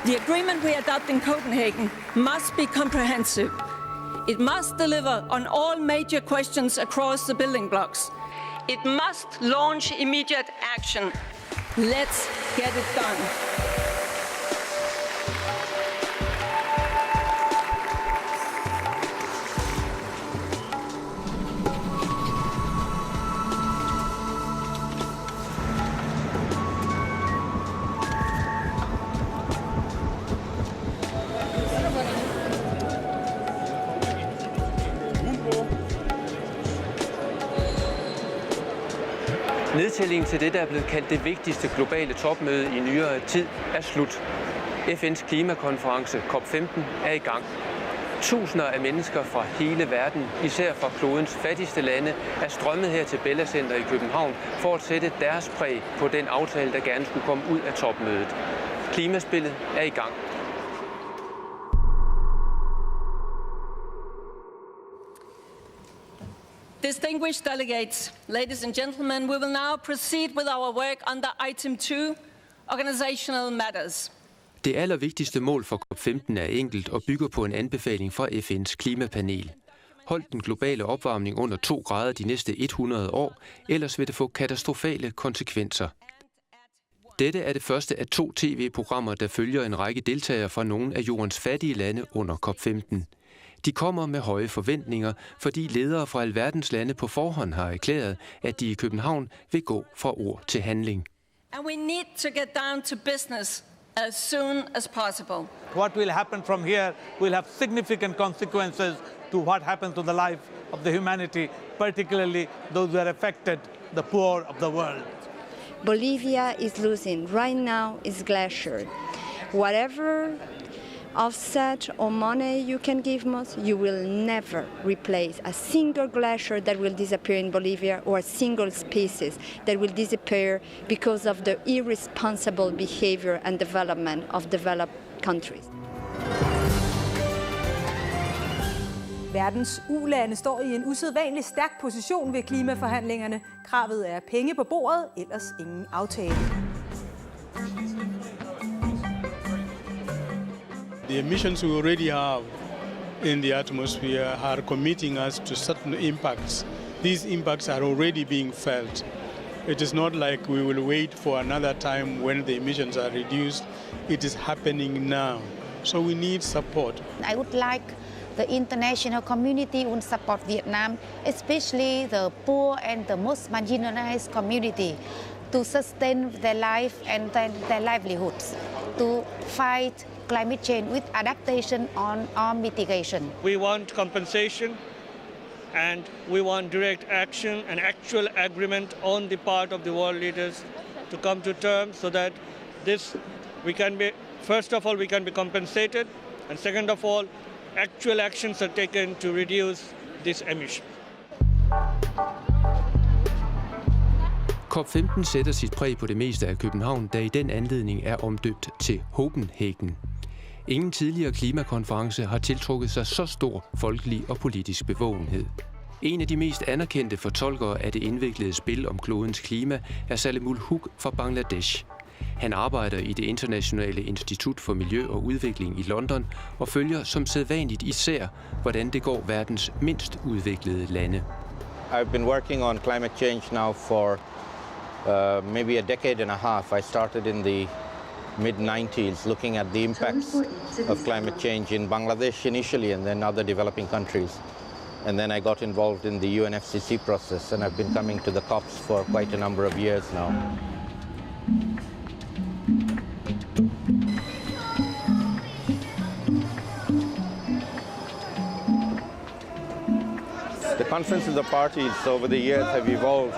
The agreement we adopt in Copenhagen must be comprehensive. It must deliver on all major questions across the building blocks. It must launch immediate action. Let's get it done. Nedtællingen til det, der er blevet kaldt det vigtigste globale topmøde i nyere tid, er slut. FN's klimakonference COP15 er i gang. Tusinder af mennesker fra hele verden, især fra klodens fattigste lande, er strømmet her til Bella Center i København for at sætte deres præg på den aftale, der gerne skulle komme ud af topmødet. Klimaspillet er i gang. Distinguished delegates, ladies and gentlemen, we will now proceed with our work under item 2, organizational matters. Det allervigtigste mål for COP15 er enkelt og bygger på en anbefaling fra FN's klimapanel. Hold den globale opvarmning under 2 grader de næste 100 år, ellers vil det få katastrofale konsekvenser. Dette er det første af 2 tv-programmer, der følger en række deltagere fra nogle af jordens fattige lande under COP15. De kommer med høje forventninger, fordi ledere fra alverdens lande på forhånd har erklæret, at de i København vil gå fra ord til handling. And we need to get down to business as soon as possible. What will happen from here will have significant consequences to what happens to the life of the humanity, particularly those who are affected, the poor of the world. Bolivia is losing right now its glacier. Whatever offset or money you can give us, you will never replace a single glacier that will disappear in Bolivia or a single species that will disappear because of the irresponsible behavior and development of developed countries. Verdens ulande står i en usædvanlig stærk position ved klimaforhandlingerne. Kravet er penge på bordet, ellers ingen aftale. The emissions we already have in the atmosphere are committing us to certain impacts. These impacts are already being felt. It is not like we will wait for another time when the emissions are reduced. It is happening now. So we need support. I would like the international community would support Vietnam, especially the poor and the most marginalized community, to sustain their life and their livelihoods, to fight climate change with adaptation on mitigation. We want compensation and we want direct action and actual agreement on the part of the world leaders to come to terms so that first of all, we can be compensated, and second of all, actual actions are taken to reduce this emission. COP15 sætter sit præg på det meste af København, der i den anledning er omdøbt til Copenhagen. Ingen tidligere klimakonference har tiltrukket sig så stor folkelig og politisk bevågenhed. En af de mest anerkendte fortolkere af det indviklede spil om klodens klima er Salimul Huq fra Bangladesh. Han arbejder i det internationale institut for miljø og udvikling i London og følger som sædvanligt især, hvordan det går verdens mindst udviklede lande. I've been working on climate change now for maybe a decade and a half. I started in the mid-90s looking at the impacts of climate change in Bangladesh initially and then other developing countries. And then I got involved in the UNFCCC process, and I've been coming to the COPs for quite a number of years now. The conference of the parties over the years have evolved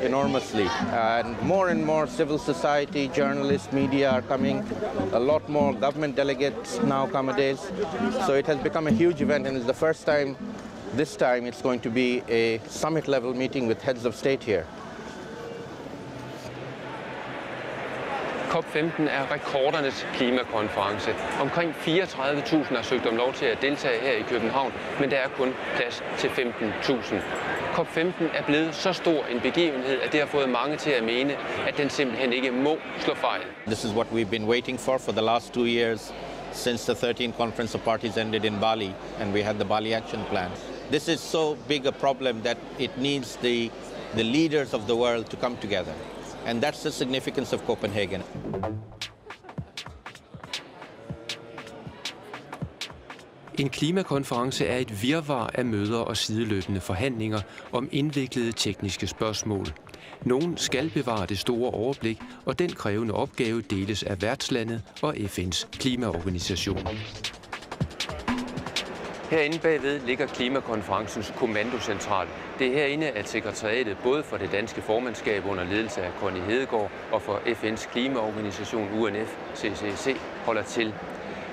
enormously, and more civil society, journalists, media are coming. A lot more government delegates now accommodates. So it has become a huge event, and it's the first time, this time it's going to be a summit-level meeting with heads of state here. COP15 er rekordernes klimakonference. Omkring 34.000 har søgt om lov til at deltage her i København, men der er kun plads til 15.000. COP15 er blevet så stor en begivenhed, at det har fået mange til at mene, at den simpelthen ikke må slå fejl. This is what we've been waiting for the last 2 years since the 13th Conference of Parties ended in Bali and we had the Bali Action Plan. This is so big a problem that it needs the leaders of the world to come together. And that's the significance of Copenhagen. En klimakonference er et virvar af møder og sideløbende forhandlinger om indviklede tekniske spørgsmål. Nogen skal bevare det store overblik, og den krævende opgave deles af værtslandet og FN's klimaorganisation. Herinde bagved ligger klimakonferencens kommandocentral. Det er herinde, at sekretariatet både for det danske formandskab under ledelse af Connie Hedegaard og for FN's klimaorganisation UNFCCC holder til.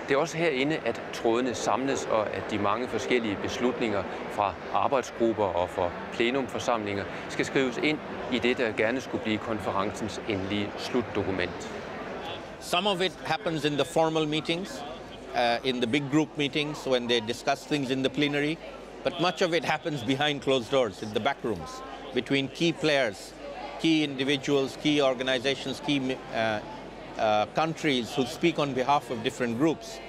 Det er også herinde, at trådene samles, og at de mange forskellige beslutninger fra arbejdsgrupper og for plenumforsamlinger skal skrives ind i det, der gerne skulle blive konferencens endelige slutdokument. Some of it happens in the formal meetings, in the big group meetings when they discuss things in the plenary, but much of it happens behind closed doors, in the back rooms, between key players, key individuals, key organizations, key countries who speak on behalf of different groups.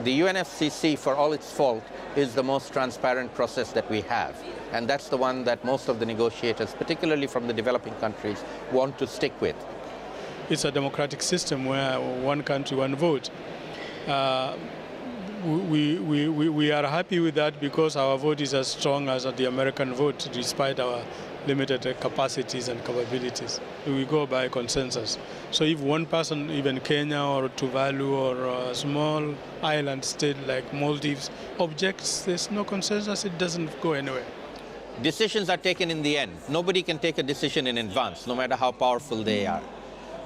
The UNFCCC, for all its fault, is the most transparent process that we have. And that's the one that most of the negotiators, particularly from the developing countries, want to stick with. It's a democratic system where one country, one vote. We are happy with that because our vote is as strong as the American vote, despite our limited capacities and capabilities. We go by consensus. So if one person, even Kenya or Tuvalu or a small island state like Maldives, objects, there's no consensus, it doesn't go anywhere. Decisions are taken in the end. Nobody can take a decision in advance, no matter how powerful they are.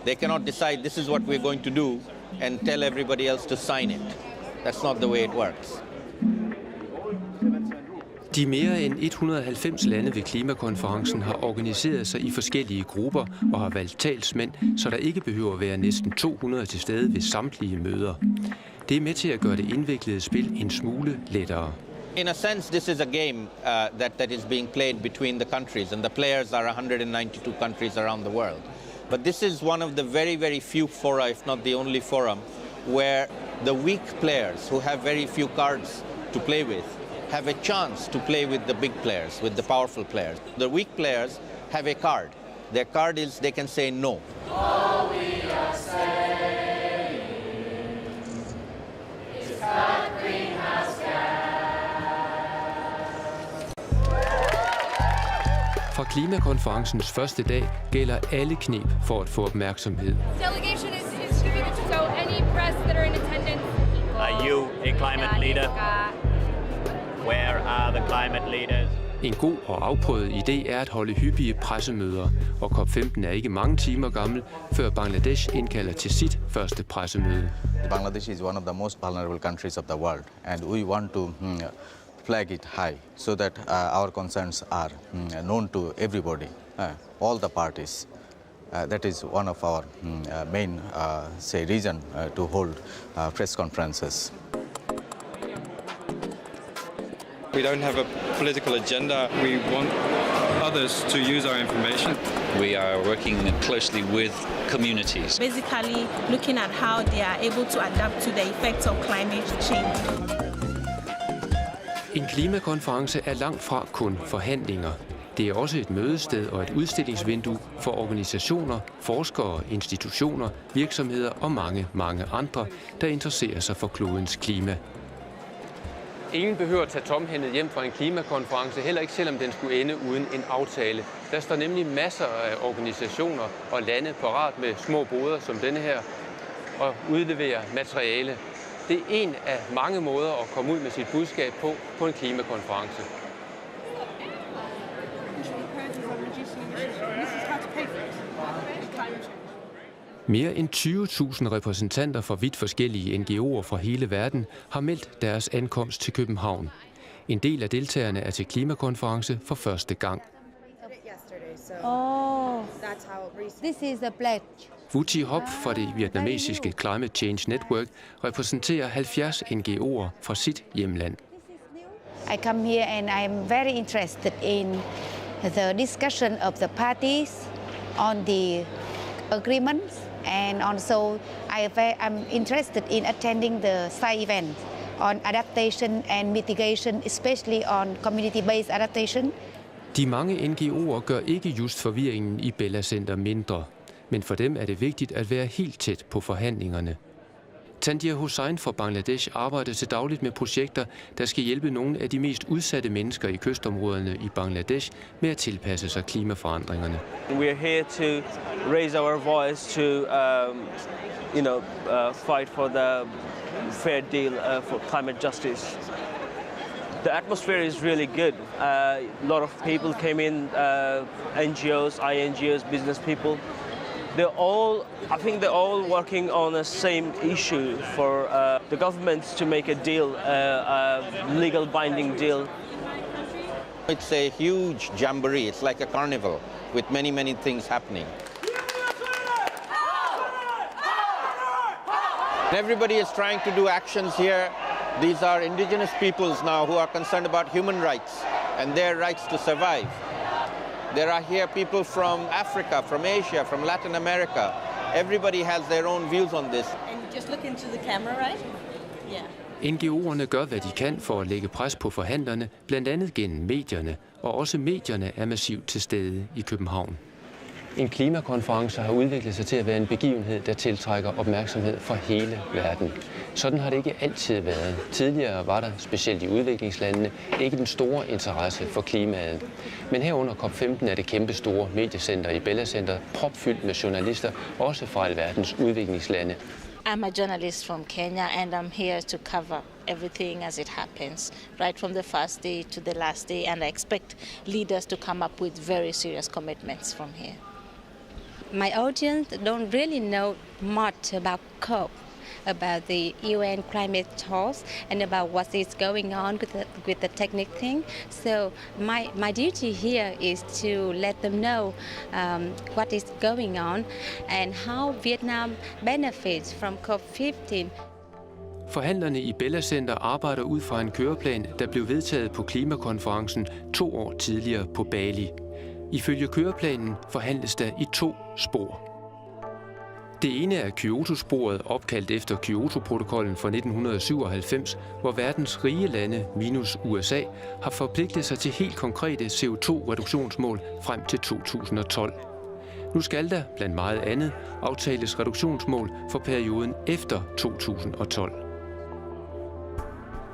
They cannot decide this is what we're going to do and tell everybody else to sign it. That's not the way it works. De mere end 190 lande ved klimakonferencen har organiseret sig i forskellige grupper og har valgt talsmænd, så der ikke behøver at være næsten 200 til stede ved samtlige møder. Det er med til at gøre det indviklede spil en smule lettere. In a sense, this is a game that is being played between the countries, and the players are 192 countries around the world. But this is one of the very, very few fora, if not the only forum, where the weak players who have very few cards to play with have a chance to play with the big players, with the powerful players. The weak players have a card. Their card is they can say no. All we are saying is cut greenhouse gas. Fra klimakonferencens første dag gælder alle kneb for at få opmærksomhed. Delegation is distributed, so any press that are in attendance. Are you a climate leader? Where are the climate leaders? En god og afprøvet idé er at holde hyppige pressemøder, og COP15 er ikke mange timer gammel, før Bangladesh indkalder til sit første pressemøde. Bangladesh is one of the most vulnerable countries of the world, and we want to flag it high so that our concerns are known to everybody, all the parties. That is one of our main reason to hold press conferences. We don't have a political agenda. We want others to use our information. We are working closely with communities. Basically looking at how they are able to adapt to the effects of climate change. En klimakonference er langt fra kun forhandlinger. Det er også et mødested og et udstillingsvindue for organisationer, forskere, institutioner, virksomheder og mange, mange andre, der interesserer sig for klodens klima. Ingen behøver at tage tomhændet hjem fra en klimakonference, heller ikke selvom den skulle ende uden en aftale. Der står nemlig masser af organisationer og lande parat med små boder som denne her og udleverer materiale. Det er en af mange måder at komme ud med sit budskab på en klimakonference. Mere end 20.000 repræsentanter fra vidt forskellige NGO'er fra hele verden har meldt deres ankomst til København. En del af deltagerne er til klimakonference for første gang. This is the pledge. Vuti Hop fra det vietnamesiske Climate Change Network repræsenterer 70 NGO'er fra sit hjemland. I come here and I am very interested in the discussion of the parties on the agreements, and also I'm interested in attending the side event on adaptation and mitigation, especially on community-based adaptation. De mange NGO'er gør ikke just forvirringen i Bella Center mindre, men for dem er det vigtigt at være helt tæt på forhandlingerne. Tandia Hussain fra Bangladesh arbejder til dagligt med projekter, der skal hjælpe nogle af de mest udsatte mennesker i kystområderne i Bangladesh med at tilpasse sig klimaforandringerne. We are here to raise our voice to, fight for the fair deal for climate justice. The atmosphere is really good. A lot of people came in, NGOs, INGOs, business people. I think they're all working on the same issue for the governments to make a deal, a legal binding deal. It's a huge jamboree. It's like a carnival with many, many things happening. Everybody is trying to do actions here. These are indigenous peoples now who are concerned about human rights and their rights to survive. There are here people from Africa, from Asia, from Latin America. Everybody has their own views on this. And you just look into the camera, right? Yeah. NGO'erne gør, hvad de kan for at lægge pres på forhandlerne, blandt andet gennem medierne, og også medierne er massivt til stede i København. En klimakonference har udviklet sig til at være en begivenhed, der tiltrækker opmærksomhed fra hele verden. Sådan har det ikke altid været. Tidligere var der, specielt i udviklingslandene, ikke den store interesse for klimaet. Men herunder COP15 er det kæmpe store mediecenter i Bella Center propfyldt med journalister, også fra alverdens udviklingslande. I'm a journalist from Kenya, and I'm here to cover everything as it happens, right from the first day to the last day, and I expect leaders to come up with very serious commitments from here. My audience don't really know much about COP, about the UN climate talks, and about what is going on with the technical thing. So my duty here is to let them know what is going on and how Vietnam benefits from COP15. Forhandlerne i Bella Center arbejder ud fra en køreplan, der blev vedtaget på klimakonferencen 2 år tidligere på Bali. Ifølge køreplanen forhandles der i 2 spor. Det ene er Kyoto-sporet, opkaldt efter Kyoto-protokollen fra 1997, hvor verdens rige lande, minus USA, har forpligtet sig til helt konkrete CO2-reduktionsmål frem til 2012. Nu skal der, blandt meget andet, aftales reduktionsmål for perioden efter 2012.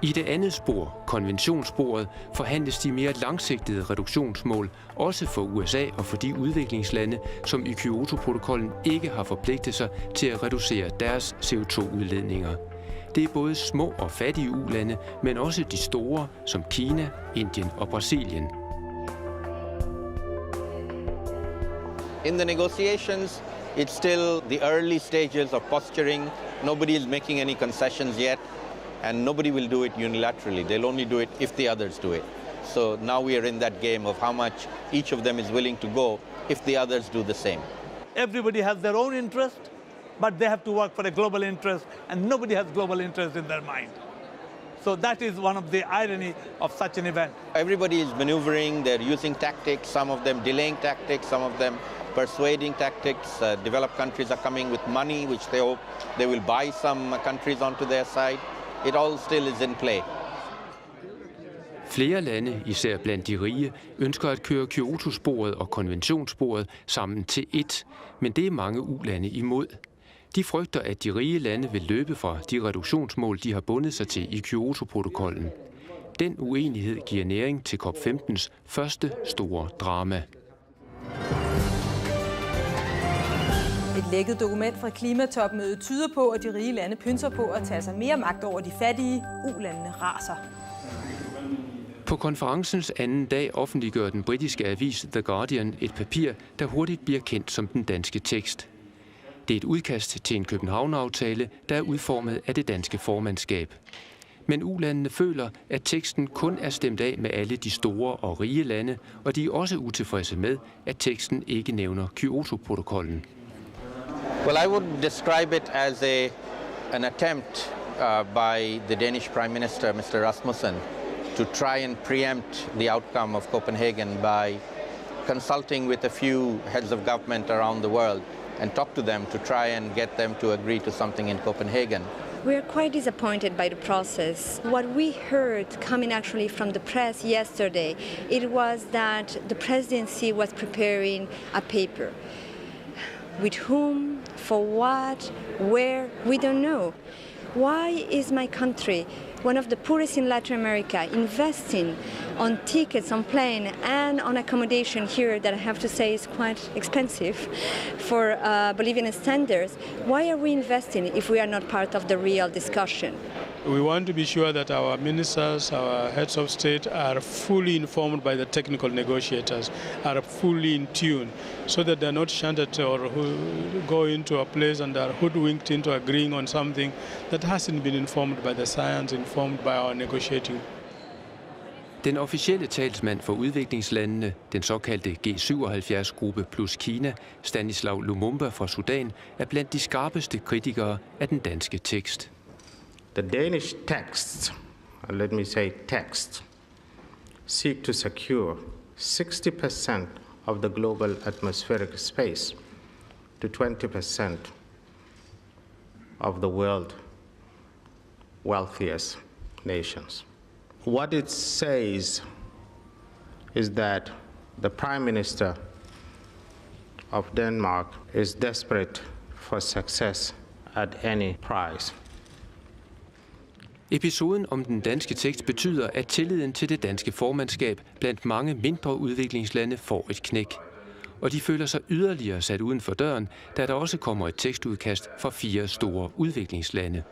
I det andet spor, konventionssporet, forhandles de mere langsigtede reduktionsmål, også for USA og for de udviklingslande, som i Kyoto-protokollen ikke har forpligtet sig til at reducere deres CO2-udledninger. Det er både små og fattige ulande, men også de store, som Kina, Indien og Brasilien. In the negotiations, it's still the early stages of posturing. Nobody is making any concessions yet. And nobody will do it unilaterally. They'll only do it if the others do it. So now we are in that game of how much each of them is willing to go if the others do the same. Everybody has their own interest, but they have to work for a global interest, and nobody has global interest in their mind. So that is one of the irony of such an event. Everybody is maneuvering, they're using tactics, some of them delaying tactics, some of them persuading tactics. Developed countries are coming with money, which they hope they will buy some countries onto their side. It all still is in play. Flere lande, især blandt de rige, ønsker at køre Kyoto-sporet og konventionssporet sammen til ét, men det er mange ulande imod. De frygter, at de rige lande vil løbe fra de reduktionsmål, de har bundet sig til i Kyoto-protokollen. Den uenighed giver næring til COP15's første store drama. Et lækket dokument fra klimatopmødet tyder på, at de rige lande pynser på at tage sig mere magt over de fattige. U-landene raser. På konferencens anden dag offentliggør den britiske avis The Guardian et papir, der hurtigt bliver kendt som den danske tekst. Det er et udkast til en København-aftale, der er udformet af det danske formandskab. Men U-landene føler, at teksten kun er stemt af med alle de store og rige lande, og de er også utilfredse med, at teksten ikke nævner Kyoto-protokollen. Well, I would describe it as an attempt by the Danish Prime Minister, Mr. Rasmussen, to try and preempt the outcome of Copenhagen by consulting with a few heads of government around the world and talk to them to try and get them to agree to something in Copenhagen. We are quite disappointed by the process. What we heard coming actually from the press yesterday, it was that the presidency was preparing a paper. With whom, for what, where, we don't know. Why is my country, one of the poorest in Latin America, investing on tickets, on plane, and on accommodation here that I have to say is quite expensive for Bolivian standards? Why are we investing if we are not part of the real discussion? We want to be sure that our ministers, our heads of state are fully informed by the technical negotiators, are fully in tune, so that they're not shunted or go into a place and are hoodwinked into agreeing on something that hasn't been informed by the science, informed by our negotiating. Den officielle talsmand for udviklingslandene, den såkaldte G77-gruppe plus Kina, Stanislav Lumumba fra Sudan, er blandt de skarpeste kritikere af den danske tekst. The Danish text, let me say text, seek to secure 60% of the global atmospheric space to 20% of the world wealthiest nations. What it says is that the Prime Minister of Denmark is desperate for success at any price. Episoden om den danske tekst betyder, at tilliden til det danske formandskab blandt mange mindre udviklingslande får et knæk. Og de føler sig yderligere sat uden for døren, da der også kommer et tekstudkast fra 4 store udviklingslande.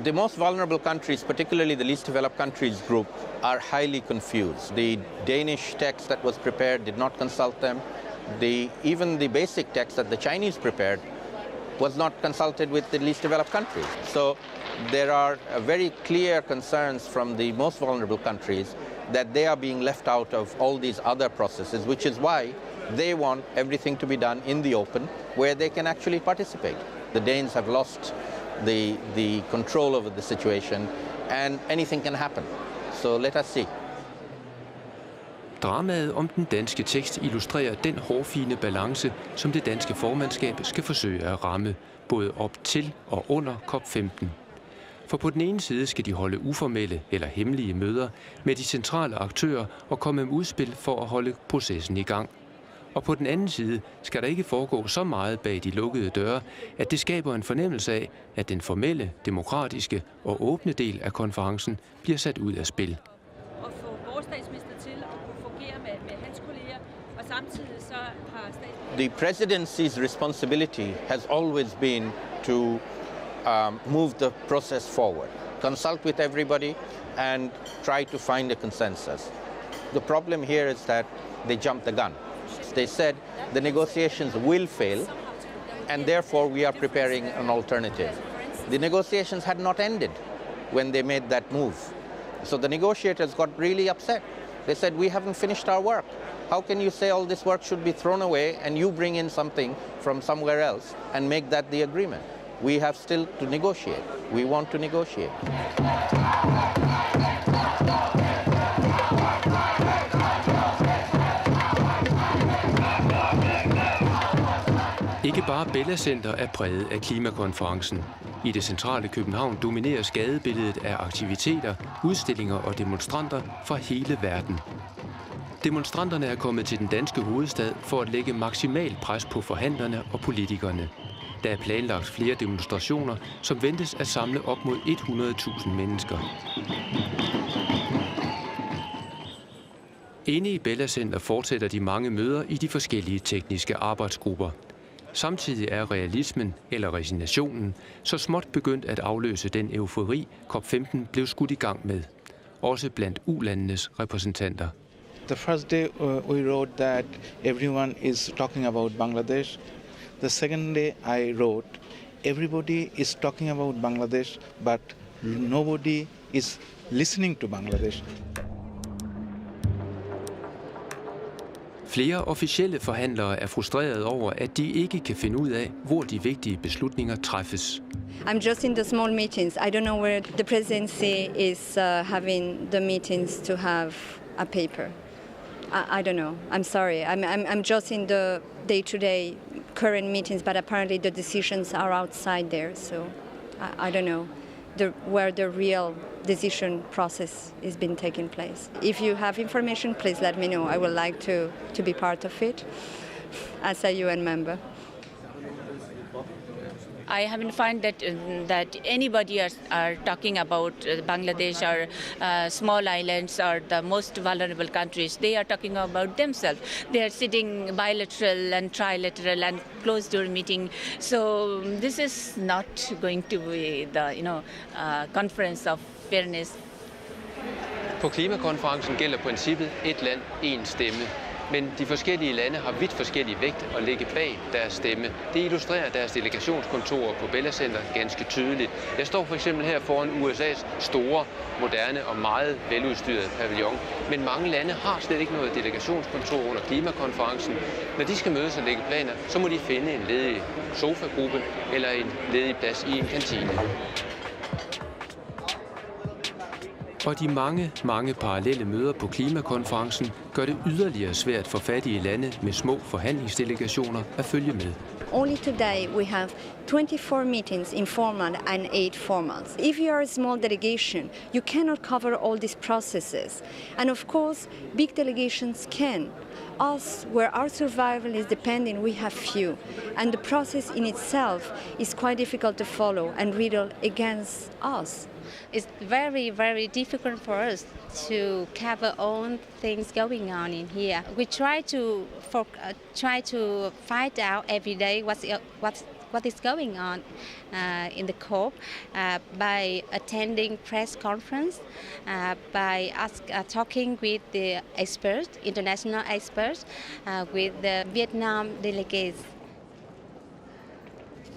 The most vulnerable countries, particularly the least developed countries group, are highly confused. The Danish text that was prepared did not consult them. Even the basic text that the Chinese prepared was not consulted with the least developed countries. So there are very clear concerns from the most vulnerable countries that they are being left out of all these other processes, which is why they want everything to be done in the open, where they can actually participate. The Danes have lost the control over the situation, and anything can happen. So let us see. Dramaet om den danske tekst illustrerer den hårfine balance, som det danske formandskab skal forsøge at ramme, både op til og under COP15. For på den ene side skal de holde uformelle eller hemmelige møder med de centrale aktører og komme med udspil for at holde processen i gang. Og på den anden side skal der ikke foregå så meget bag de lukkede døre, at det skaber en fornemmelse af, at den formelle, demokratiske og åbne del af konferencen bliver sat ud af spil. Og få vores statsminister til at kunne fungere med hans kolleger, og samtidig så har The presidency's responsibility has always been to move the process forward, consult with everybody and try to find a consensus. The problem here is that they jumped the gun. They said the negotiations will fail and therefore we are preparing an alternative. The negotiations had not ended when they made that move. So the negotiators got really upset. They said, we haven't finished our work. How can you say all this work should be thrown away and you bring in something from somewhere else and make that the agreement? We have still to negotiate. We want to negotiate. Ikke bare Bella Center er præget af klimakonferencen. I det centrale København domineres gadebilledet af aktiviteter, udstillinger og demonstranter fra hele verden. Demonstranterne er kommet til den danske hovedstad for at lægge maksimal pres på forhandlerne og politikerne. Der er planlagt flere demonstrationer, som ventes at samle op mod 100.000 mennesker. Inde i Bella Center fortsætter de mange møder i de forskellige tekniske arbejdsgrupper. Samtidig er realismen, eller resignationen, så småt begyndt at afløse den eufori, COP15 blev skudt i gang med. Også blandt ulandenes repræsentanter. The first day we wrote that everyone is talking about Bangladesh. The second day I wrote, everybody is talking about Bangladesh, but nobody is listening to Bangladesh. Flere officielle forhandlere er frustrerede over, at de ikke kan finde ud af, hvor de vigtige beslutninger træffes. I'm just in the small meetings. I don't know where the presidency is having the meetings to have a paper. I don't know. I'm sorry. I'm just in the day-to-day current meetings, but apparently the decisions are outside there. So I don't know where the real decision process is being taking place. If you have information, please let me know. I would like to be part of it as a UN member. I haven't found that anybody are talking about Bangladesh or small islands or the most vulnerable countries. They are talking about themselves. They are sitting bilateral and trilateral and closed-door meeting. So this is not going to be the conference of fairness. På klimakonferencen gælder princippet et land, én stemme. Men de forskellige lande har vidt forskellige vægt at lægge bag deres stemme. Det illustrerer deres delegationskontorer på Bella Center ganske tydeligt. Jeg står for eksempel her foran USA's store, moderne og meget veludstyrede pavillon. Men mange lande har slet ikke noget delegationskontor under klimakonferencen. Når de skal mødes og lægge planer, så må de finde en ledig sofagruppe eller en ledig plads i en kantine. Og de mange parallelle møder på klimakonferencen gør det yderligere svært for fattige lande med små forhandlingsdelegationer at følge med. Only today we have 24 meetings informal and 8 formals. If you are a small delegation, you cannot cover all these processes. And of course, big delegations can. Us, where our survival is depending, we have few. And the process in itself is quite difficult to follow and riddle against us. It's very, very difficult for us to cover all things going on in here. We try to find out every day what is going on in the COP by attending press conference, by talking with the experts, international experts, with the Vietnam delegates.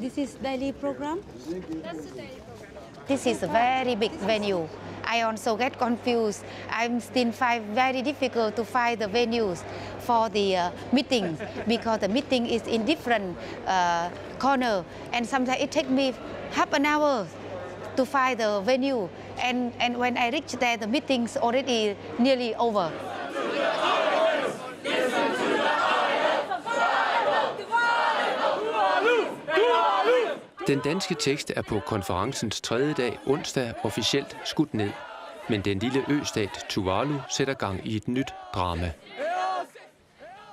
This is daily program? That's the daily program. This is a very big venue. I also get confused. I'm still find very difficult to find the venues for the meeting because the meeting is in different corner, and sometimes it takes me half an hour to find the venue. And when I reach there, the meeting's already nearly over. Den danske tekst er på konferencens 3. dag onsdag officielt skudt ned. Men den lille østat Tuvalu sætter gang i et nyt drama.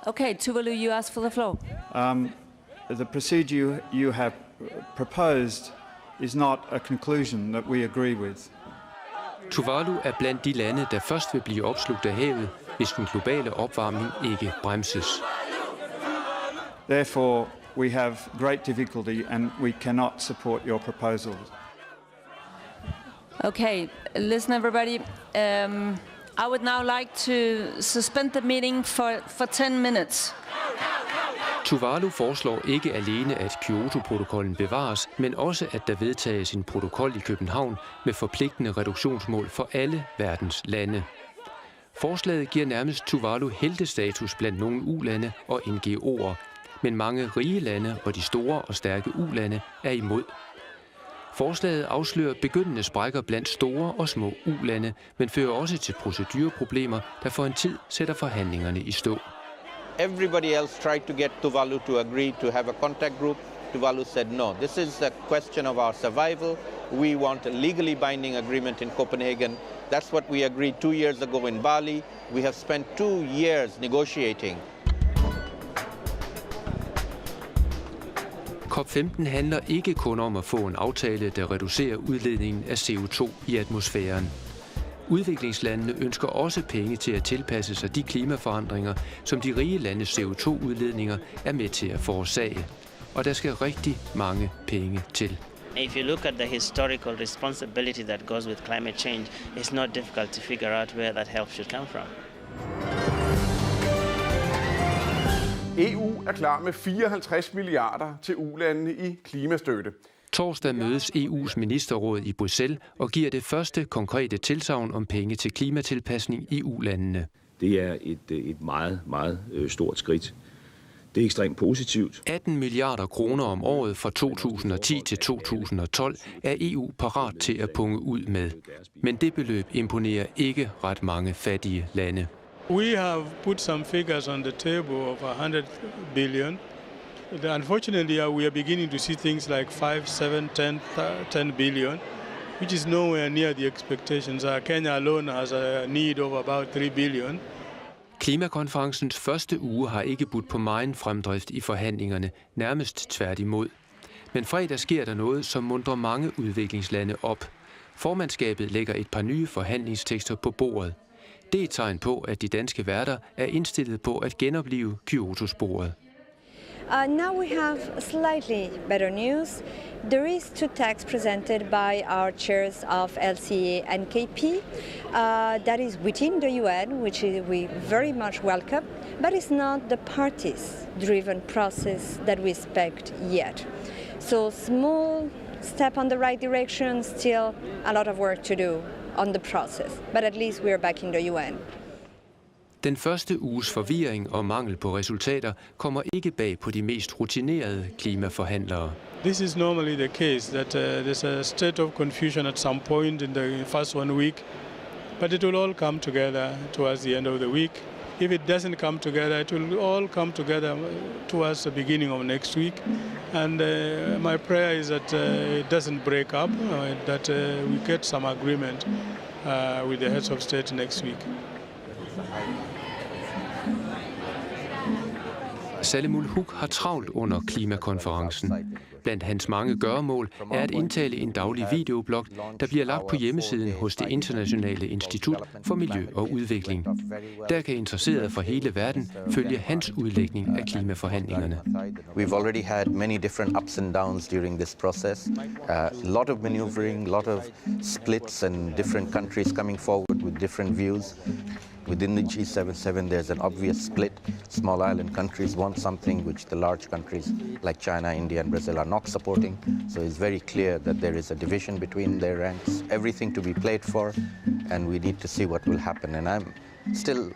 Okay, Tuvalu, you ask for the floor. The procedure you have proposed is not a conclusion that we agree with. Tuvalu er blandt de lande, der først vil blive opslugt af havet, hvis den globale opvarmning ikke bremses. Therefore, we have great difficulty and we cannot support your proposals. Okay, listen everybody. I would now like to suspend the meeting for 10 minutes. Tuvalu foreslår ikke alene, at Kyoto-protokollen bevares, men også, at der vedtages en protokol i København med forpligtende reduktionsmål for alle verdens lande. Forslaget giver nærmest Tuvalu heltestatus blandt nogle ulande og NGO'er, men mange rige lande og de store og stærke ulande er imod. Forslaget afslører begyndende sprækker blandt store og små ulande, men fører også til procedureproblemer, der for en tid sætter forhandlingerne i stå. Everybody else tried to get Tuvalu to agree to have a contact group. Tuvalu said no. This is a question of our survival. We want a legally binding agreement in Copenhagen. That's what we agreed 2 years ago in Bali. We have spent 2 years negotiating. COP15 handler ikke kun om at få en aftale, der reducerer udledningen af CO2 i atmosfæren. Udviklingslandene ønsker også penge til at tilpasse sig de klimaforandringer, som de rige landes CO2-udledninger er med til at forårsage. Og der skal rigtig mange penge til. If you look at the historical responsibility that goes with climate change, it's not difficult to figure out where that help should come from. EU er klar med 54 milliarder til ulandene i klimastøtte. Torsdag mødes EU's ministerråd i Bruxelles og giver det første konkrete tilsagn om penge til klimatilpasning i ulandene. Det er et meget, meget stort skridt. Det er ekstremt positivt. 18 milliarder kroner om året fra 2010 til 2012 er EU parat til at punge ud med. Men det beløb imponerer ikke ret mange fattige lande. We have put some figures on the table of 100 billion. Unfortunately, we are beginning to see things like 5, 7, 10 billion, which is nowhere near the expectations. Kenya alone has a need of about 3 billion. Klimakonferencens første uge har ikke budt på megen fremdrift i forhandlingerne, nærmest tværtimod. Men fredag sker der noget, som muntrer mange udviklingslande op. Formandskabet lægger et par nye forhandlingstekster på bordet. Det er et tegn på, at de danske værter er indstillet på at genoplive Kyoto-sporet. Now we have slightly better news. There is two texts presented by our chairs of LCA and KP. That is within the UN, which we very much welcome, but it's not the parties-driven process that we expect yet. So small step on the right direction, still a lot of work to do on the process, but at least we are back in the UN. Den første uges forvirring og mangel på resultater kommer ikke bag på de mest rutinerede klimaforhandlere. This is normally the case, that there's a state of confusion at some point in the first 1 week, but it will all come together towards the end of the week. If it doesn't come together, it will all come together towards the beginning of next week. And my prayer is that it doesn't break up, that we get some agreement with the heads of state next week. Salimul Huq har travlt under klimakonferencen. Blandt hans mange gøremål er at indtale en daglig videoblog, der bliver lagt på hjemmesiden hos det internationale institut for miljø og udvikling. Der kan interesserede fra hele verden følge hans udlægning af klimaforhandlingerne. We've already had many different ups and downs during this process. A lot of maneuvering, a lot of splits and different countries coming forward with different views. Within the G77, there's an obvious split. Small island countries want something which the large countries like China, India and Brazil are not supporting. So it's very clear that there is a division between their ranks, everything to be played for, and we need to see what will happen. And I'm still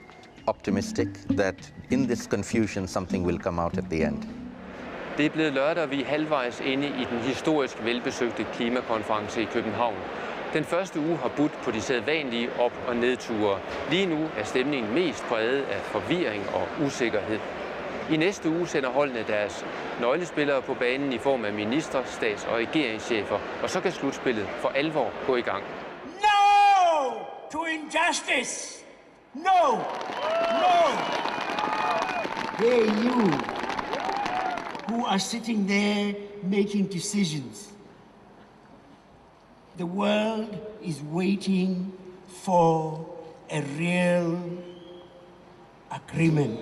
optimistic that in this confusion, something will come out at the end. Det er blevet lørdag, og vi er halvvejs inde i den historisk velbesøgte klimakonference i København. Den første uge har budt på de sædvanlige op- og nedture. Lige nu er stemningen mest præget af forvirring og usikkerhed. I næste uge sender holdene deres nøglespillere på banen i form af minister, stats- og regeringschefer, og så kan slutspillet for alvor gå i gang. No to injustice! No! No! Hey, you who are sitting there making decisions. The world is waiting for a real agreement.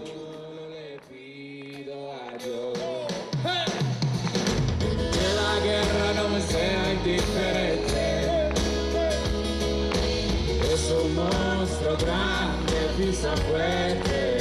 Es un monstruo grande, pisa fuerte.